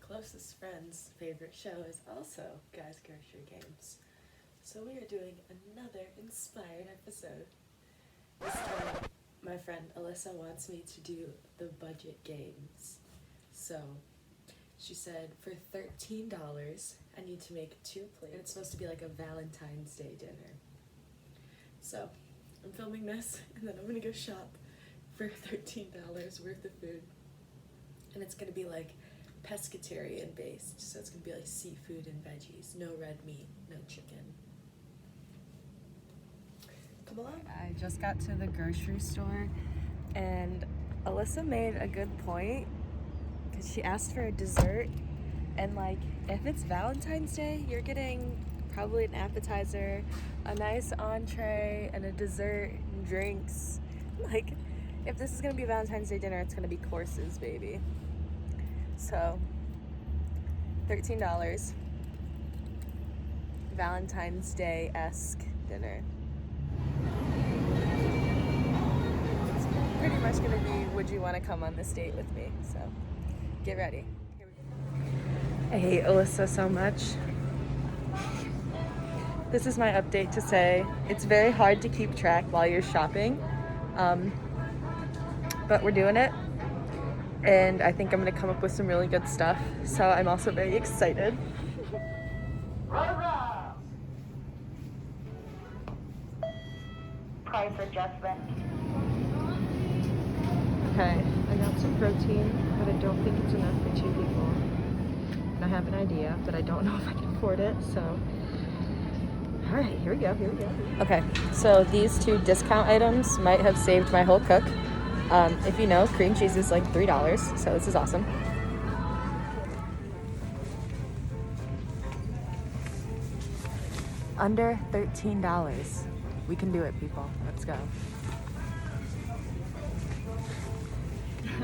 closest friend's favorite show is also Guys Grocery Games. So we are doing another inspired episode. This time, my friend Alyssa wants me to do the budget games. So she said for $13, I need to make 2 plates. And it's supposed to be like a Valentine's Day dinner. So I'm filming this, and then I'm gonna go shop for $13 worth of food. And it's gonna be like pescatarian based, so it's gonna be like seafood and veggies, no red meat, no chicken. Come along. I just got to the grocery store, and Alyssa made a good point because she asked for a dessert, and like if it's Valentine's Day, you're getting probably an appetizer, a nice entree, and a dessert and drinks. Like if this is gonna be a Valentine's Day dinner, it's gonna be courses, baby. So $13 Valentine's Day-esque dinner. It's pretty much gonna be, would you want to come on this date with me? So get ready. Here we go. I hate Alyssa so much. This is my update to say it's very hard to keep track while you're shopping, but we're doing it. And I think I'm gonna come up with some really good stuff. So I'm also very excited. Price adjustment. Okay, I got some protein, but I don't think it's enough for 2 people. And I have an idea, but I don't know if I can afford it, so. All right, here we go. Okay, so these 2 discount items might have saved my whole cook. If you know, cream cheese is like $3, so this is awesome. Under $13. We can do it, people. Let's go.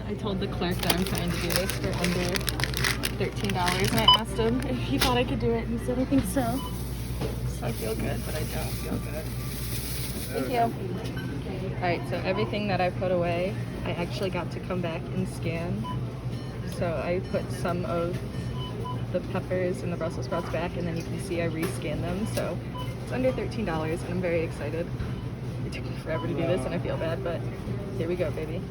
I told the clerk that I'm trying to do this for under $13, and I asked him if he thought I could do it, and he said, I think so. So I feel good, but I don't feel good. Thank you. Alright, so everything that I put away, I actually got to come back and scan. So I put some of the peppers and the Brussels sprouts back, and then you can see I rescanned them. So it's under $13, and I'm very excited. It took me forever to do this, and I feel bad, but here we go, baby.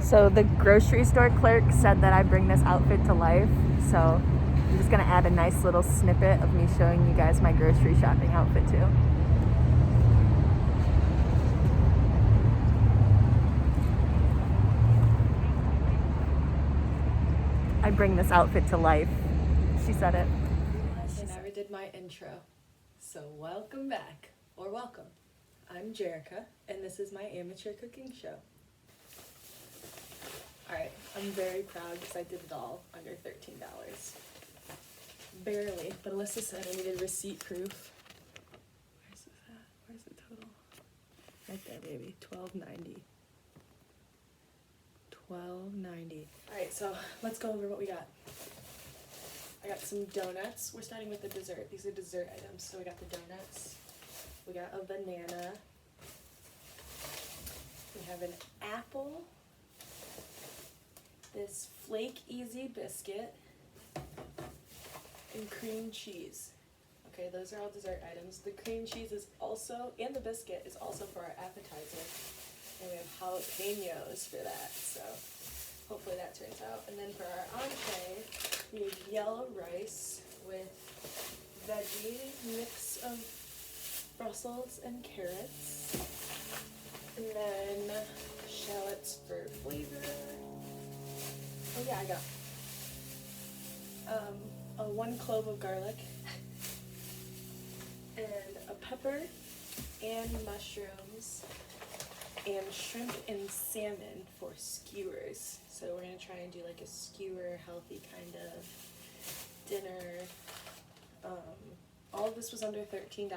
So the grocery store clerk said that I bring this outfit to life, so I'm just gonna add a nice little snippet of me showing you guys my grocery shopping outfit too. I bring this outfit to life. She said it. I never did my intro, so welcome back, or welcome. I'm Jerica, and this is my amateur cooking show. Alright, I'm very proud because I did it all under $13. Barely, but Alyssa said I needed receipt proof. Where's this at? Where's the total? Right there, baby. $12.90. $12.90. Alright, so let's go over what we got. I got some donuts. We're starting with the dessert. These are dessert items. So we got the donuts. We got a banana. We have an apple. This Flake Easy biscuit. And cream cheese. Okay, those are all dessert items. The cream cheese is also, and the biscuit is also for our appetizer. And we have jalapenos for that, so hopefully that turns out. And then for our entree, we have yellow rice with veggie mix of Brussels and carrots. And then shallots for flavor. Oh yeah, I got 1 clove of garlic and a pepper and mushrooms and shrimp and salmon for skewers. So we're gonna try and do like a skewer, healthy kind of dinner. All of this was under $13,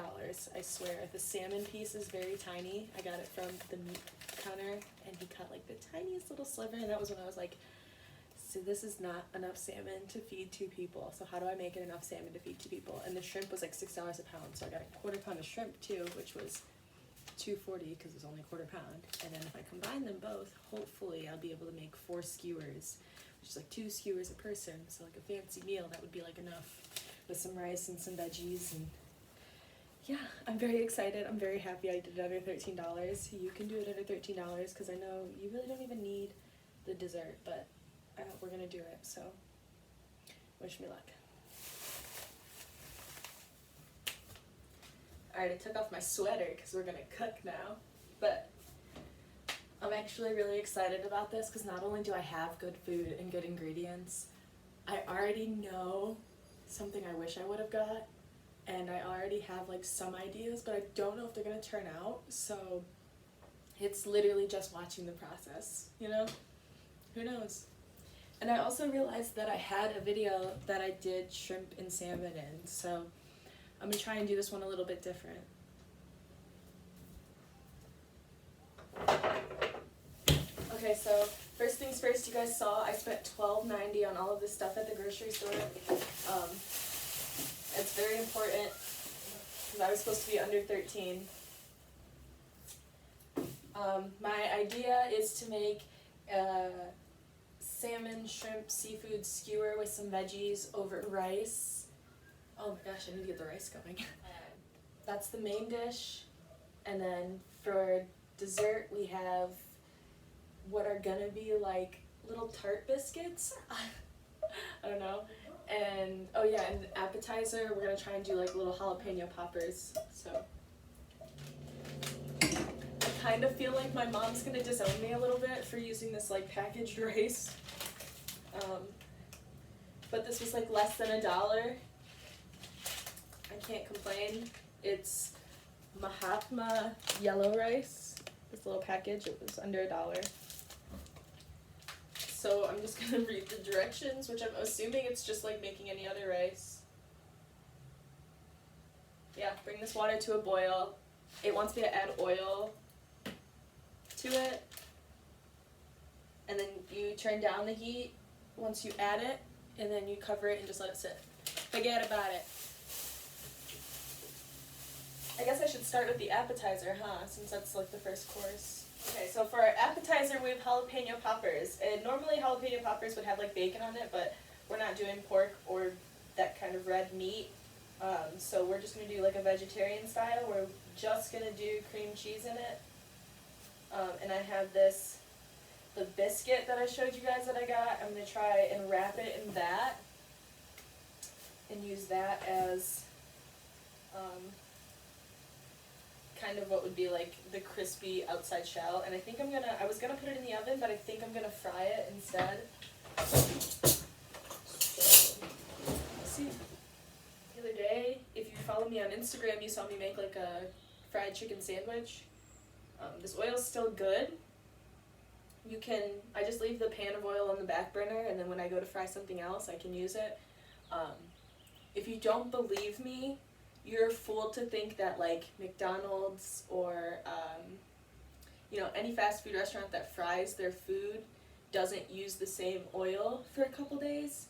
I swear. The salmon piece is very tiny. I got it from the meat counter, and he cut like the tiniest little sliver, and that was when I was like, so this is not enough salmon to feed 2 people. So how do I make it enough salmon to feed 2 people? And the shrimp was like $6 a pound, so I got a 1/4 pound of shrimp too, which was $2.40 because it's only a 1/4 pound. And then if I combine them both, hopefully I'll be able to make 4 skewers which is like 2 skewers a person, so like a fancy meal that would be like enough with some rice and some veggies. And yeah, I'm very excited. I'm very happy I did it under $13. You can do it under $13 because I know you really don't even need the dessert, but we're gonna do it, so wish me luck. Alright, I took off my sweater because we're gonna cook now, but I'm actually really excited about this because not only do I have good food and good ingredients, I already know something I wish I would have got, and I already have like some ideas, but I don't know if they're gonna turn out, so it's literally just watching the process, you know? Who knows? And I also realized that I had a video that I did shrimp and salmon in, so I'm gonna try and do this one a little bit different. Okay, so first things first, you guys saw I spent $12.90 on all of this stuff at the grocery store. It's very important because I was supposed to be under 13. My idea is to make salmon, shrimp, seafood skewer with some veggies over rice. Oh my gosh, I need to get the rice going. That's the main dish. And then for dessert, we have what are gonna be like little tart biscuits. I don't know. And oh yeah, and appetizer, we're gonna try and do like little jalapeno poppers. So I kind of feel like my mom's gonna disown me a little bit for using this like packaged rice. But this was like less than $1. I can't complain. It's Mahatma yellow rice. This little package, it was under $1. So I'm just gonna read the directions, which I'm assuming it's just like making any other rice. Yeah, bring this water to a boil. It wants me to add oil to it. And then you turn down the heat once you add it, and then you cover it and just let it sit. Forget about it. I guess I should start with the appetizer, huh? Since that's like the first course. Okay, so for our appetizer we have jalapeno poppers. And normally jalapeno poppers would have like bacon on it, but we're not doing pork or that kind of red meat. So we're just going to do like a vegetarian style. We're just going to do cream cheese in it. And I have the biscuit that I showed you guys that I got. I'm going to try and wrap it in that and use that as kind of what would be like the crispy outside shell. And I think I was gonna put it in the oven, but I think I'm gonna fry it instead. So, see, the other day, if you follow me on Instagram, you saw me make like a fried chicken sandwich. This oil's still good. I just leave the pan of oil on the back burner, and then when I go to fry something else, I can use it. If you don't believe me, you're a fool to think that like McDonald's or any fast food restaurant that fries their food doesn't use the same oil for a couple days.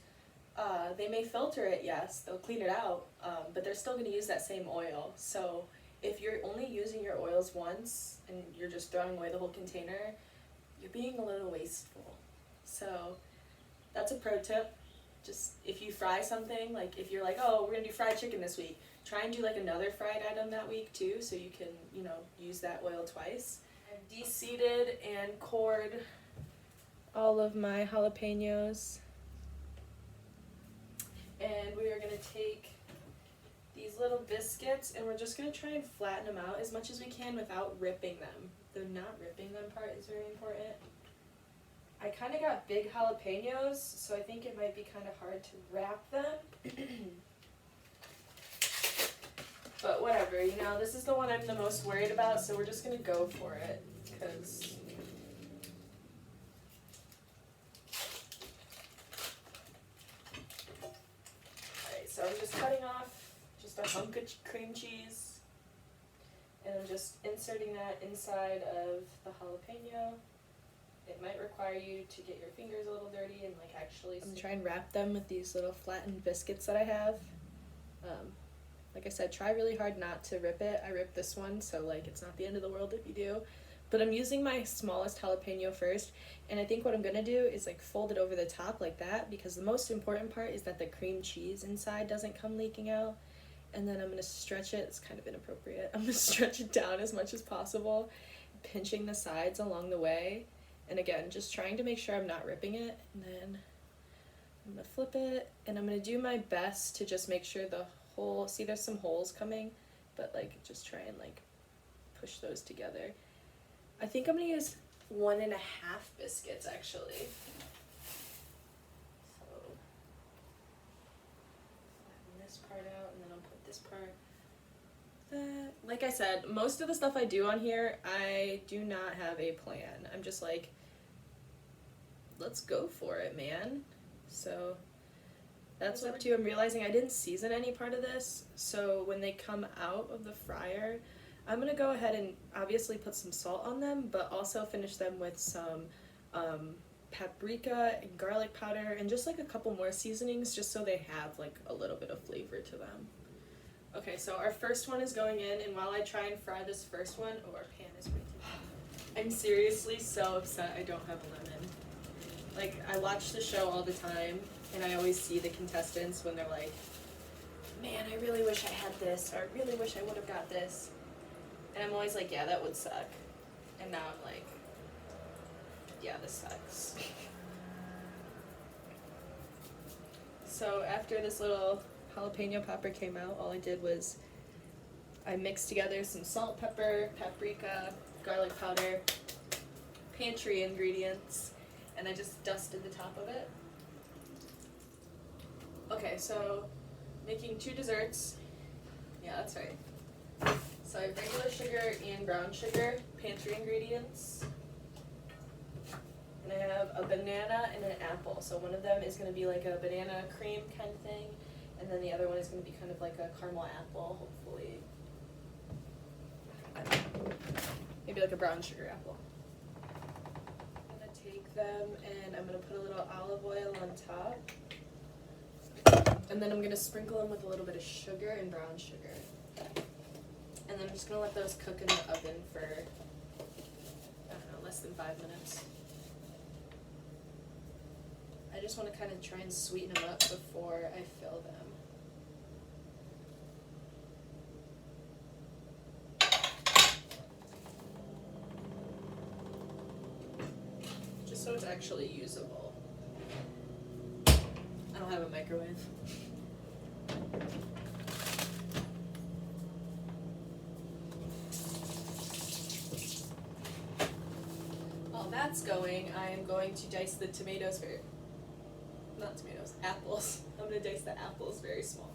They may filter it, yes, they'll clean it out, but they're still going to use that same oil. So if you're only using your oils once and you're just throwing away the whole container, you're being a little wasteful. So that's a pro tip. Just if you fry something, like if you're like, oh, we're going to do fried chicken this week, try and do like another fried item that week too, so you can, use that oil twice. I've de-seeded and cored all of my jalapenos. And we are going to take these little biscuits and we're just going to try and flatten them out as much as we can without ripping them. The not ripping them part is very important. I kind of got big jalapenos, so I think it might be kind of hard to wrap them. But whatever, this is the one I'm the most worried about, so we're just going to go for it, because alright, so I'm just cutting off just a hunk of cream cheese, and I'm just inserting that inside of the jalapeno. It might require you to get your fingers a little dirty and actually... I'm trying to wrap them with these little flattened biscuits that I have. Like I said, try really hard not to rip it. I ripped this one, so it's not the end of the world if you do. But I'm using my smallest jalapeno first, and I think what I'm gonna do is like fold it over the top like that, because the most important part is that the cream cheese inside doesn't come leaking out. And then I'm gonna stretch it, it's kind of inappropriate, I'm gonna stretch it down as much as possible, pinching the sides along the way, and again, just trying to make sure I'm not ripping it. And then I'm gonna flip it, and I'm gonna do my best to just make sure the whole, see there's some holes coming, but like just try and like push those together. I think I'm gonna use 1.5 biscuits actually. So flatten this part out, and then I'll put this part. Like I said, most of the stuff I do on here, I do not have a plan. I'm just like, let's go for it, man. So that's what too. I'm realizing I didn't season any part of this, so when they come out of the fryer, I'm gonna go ahead and obviously put some salt on them, but also finish them with some paprika and garlic powder and just like a couple more seasonings, just so they have like a little bit of flavor to them. Okay, so our first one is going in, and while I try and fry this first one, oh, our pan is way too hot. I'm seriously so upset I don't have a lemon. Like, I watch the show all the time, and I always see the contestants when they're like, man, I really wish I had this, or I really wish I would have got this. And I'm always like, yeah, that would suck. And now I'm like, yeah, this sucks. So after this little jalapeno pepper came out, all I did was I mixed together some salt, pepper, paprika, garlic powder, pantry ingredients, and I just dusted the top of it. Okay, so making 2 desserts. Yeah, that's right. So I have regular sugar and brown sugar, pantry ingredients. And I have a banana and an apple. So one of them is going to be like a banana cream kind of thing, and then the other one is going to be kind of like a caramel apple, hopefully. I don't know. Maybe like a brown sugar apple. I'm going to take them and I'm going to put a little olive oil on top. And then I'm going to sprinkle them with a little bit of sugar and brown sugar. And then I'm just going to let those cook in the oven for, I don't know, less than 5 minutes. I just want to kind of try and sweeten them up before I fill them. Just so it's actually usable. I don't have a microwave. While that's going, I am going to dice the tomatoes very, not tomatoes, apples. I'm going to dice the apples very small.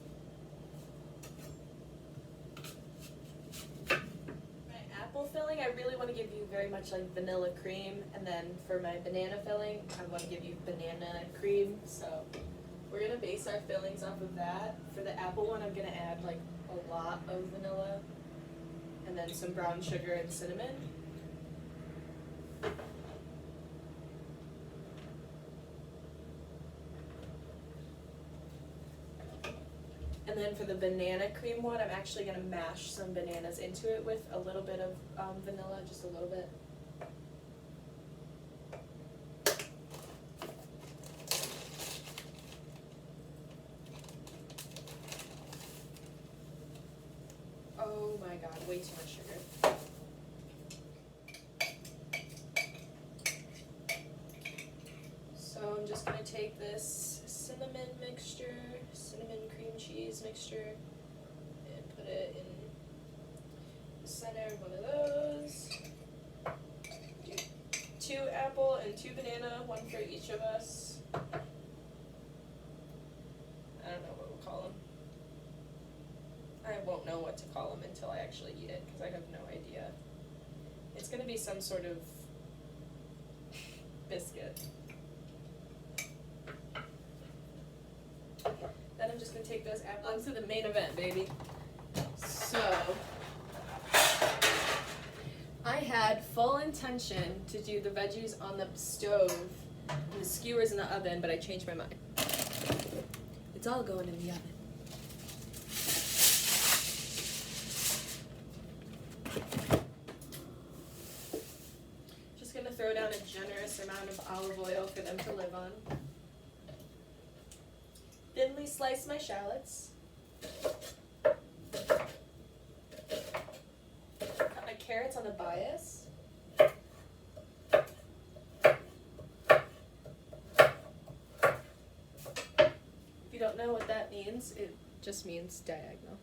My apple filling, I really want to give you very much like vanilla cream, and then for my banana filling, I want to give you banana cream. So we're going to base our fillings off of that. For the apple one, I'm going to add like a lot of vanilla, and then some brown sugar and cinnamon. And then for the banana cream one, I'm actually going to mash some bananas into it with a little bit of vanilla, just a little bit. Oh my god, way too much sugar. So I'm just going to take this cinnamon mixture, cinnamon cream cheese mixture, and put it in the center of one of those. Do 2 apple and 2 banana, 1 for each of us. I don't know what we'll call them. I won't know what to call them until I actually eat it, because I have no idea. It's going to be some sort of biscuit. Then I'm just going to take those apples to the main event, baby. So, I had full intention to do the veggies on the stove and the skewers in the oven, but I changed my mind. It's all going in the oven. amount of olive oil for them to live on. Thinly slice my shallots. Cut my carrots on the bias. If you don't know what that means, it just means diagonal.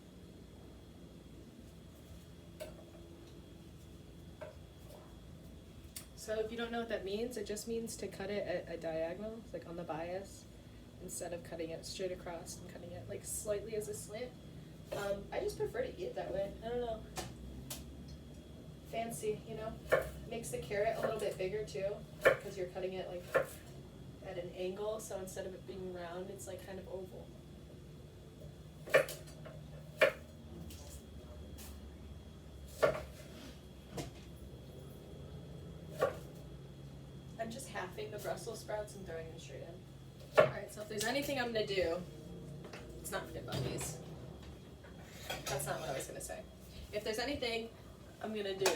So if you don't know what that means, it just means to cut it at a diagonal, like on the bias, instead of cutting it straight across and cutting it like slightly as a slant. I just prefer to eat it that way. I don't know. Fancy, you know? Makes the carrot a little bit bigger too, because you're cutting it like at an angle, so instead of it being round, it's like kind of oval. I'm just halving the Brussels sprouts and throwing them straight in. Alright, so if there's anything I'm gonna do, it's not Fit Buggies. That's not what I was gonna say. If there's anything I'm gonna do,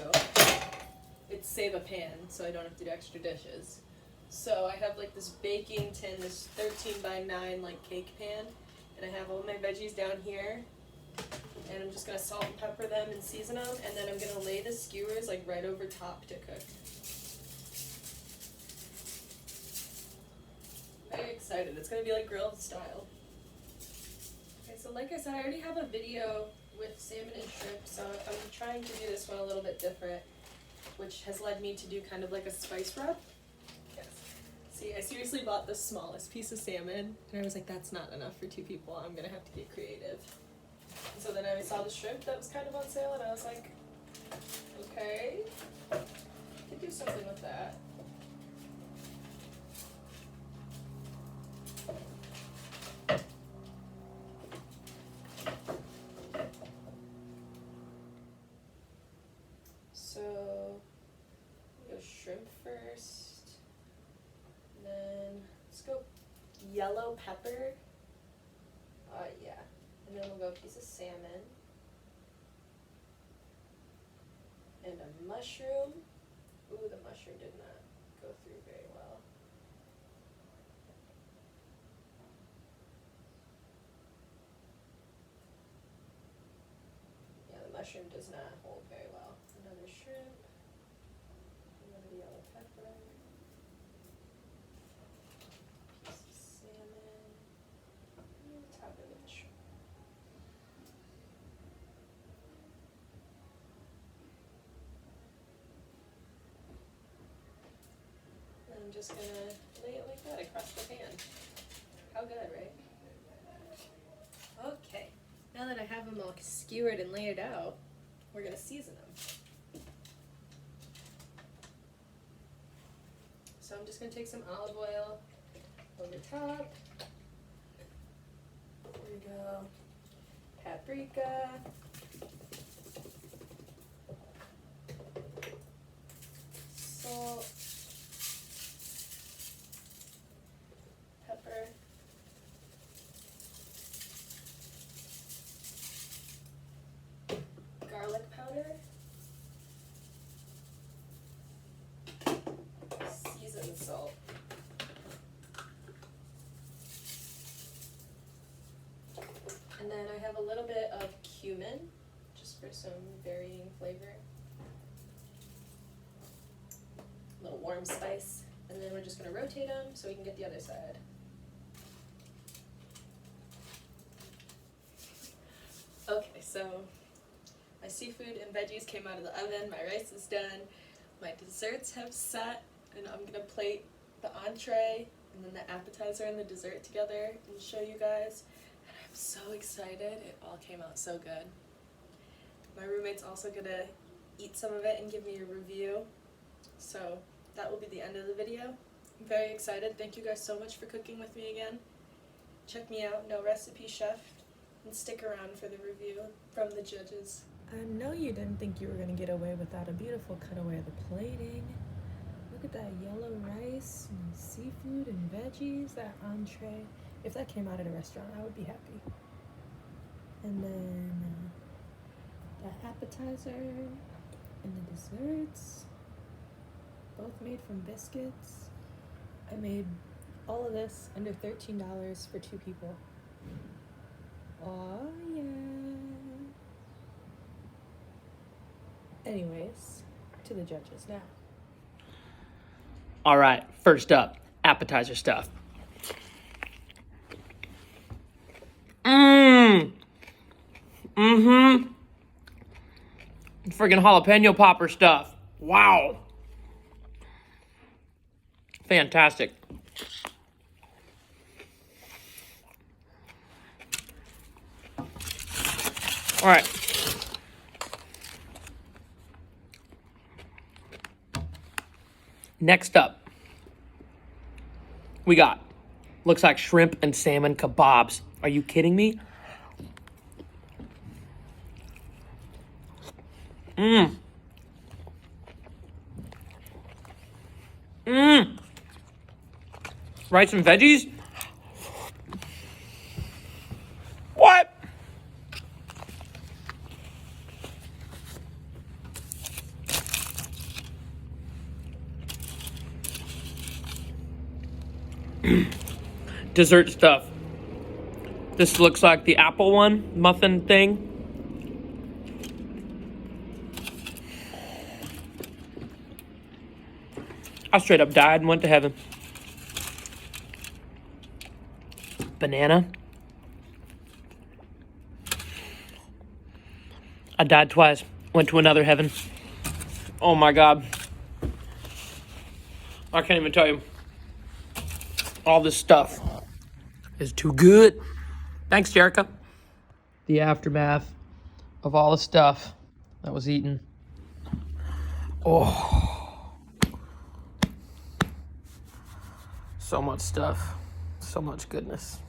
it's save a pan so I don't have to do extra dishes. So I have like this baking tin, this 13 by 9 like cake pan, and I have all my veggies down here, and I'm just gonna salt and pepper them and season them, and then I'm gonna lay the skewers like right over top to cook. Very excited. It's gonna be like grilled style. Okay, so like I said, I already have a video with salmon and shrimp, so I'm trying to do this one a little bit different, which has led me to do kind of like a spice rub. Yes. See, I seriously bought the smallest piece of salmon, and I was like, that's not enough for 2 people. I'm gonna have to get creative. And so then I saw the shrimp that was kind of on sale, and I was like, okay, I could do something with that. So, we'll go shrimp first, and then let's go yellow pepper, yeah, and then we'll go a piece of salmon, and a mushroom. Ooh, the mushroom did not go through very well. Yeah, the mushroom does not hold very well. Another shrimp, another yellow pepper, piece of salmon, and top it with the shrimp. And I'm just gonna lay it like that across the pan. How good, right? Okay, now that I have them all skewered and layered out, we're gonna season them. So I'm just gonna take some olive oil over top. Here we go. Paprika. Salt. Pepper. Garlic powder. Seasoned salt. And then I have a little bit of cumin, just for some varying flavor. A little warm spice. And then we're just gonna rotate them so we can get the other side. Okay, so my seafood and veggies came out of the oven, my rice is done, my desserts have set, and I'm gonna plate the entree and then the appetizer and the dessert together and show you guys. And I'm so excited, it all came out so good. My roommate's also gonna eat some of it and give me a review, so that will be the end of the video. I'm very excited. Thank you guys so much for cooking with me again. Check me out, NoRecipeChef, and stick around for the review from the judges. I know you didn't think you were going to get away without a beautiful cutaway of the plating. Look at that yellow rice and seafood and veggies, that entree. If that came out at a restaurant, I would be happy. And then the appetizer and the desserts, both made from biscuits. I made all of this under $13 for 2 people. Oh yeah. Anyways, to the judges now. All right, first up, appetizer stuff. Friggin' jalapeno popper stuff. Wow. Fantastic. All right. Next up, we got, looks like shrimp and salmon kebabs. Are you kidding me? Rice and veggies? What? Dessert stuff. This looks like the apple one, muffin thing. I straight up died and went to heaven. Banana. I died twice, went to another heaven. Oh my God. I can't even tell you. All this stuff is too good. Thanks, Jerica. The aftermath of all the stuff that was eaten. Oh. So much stuff. So much goodness.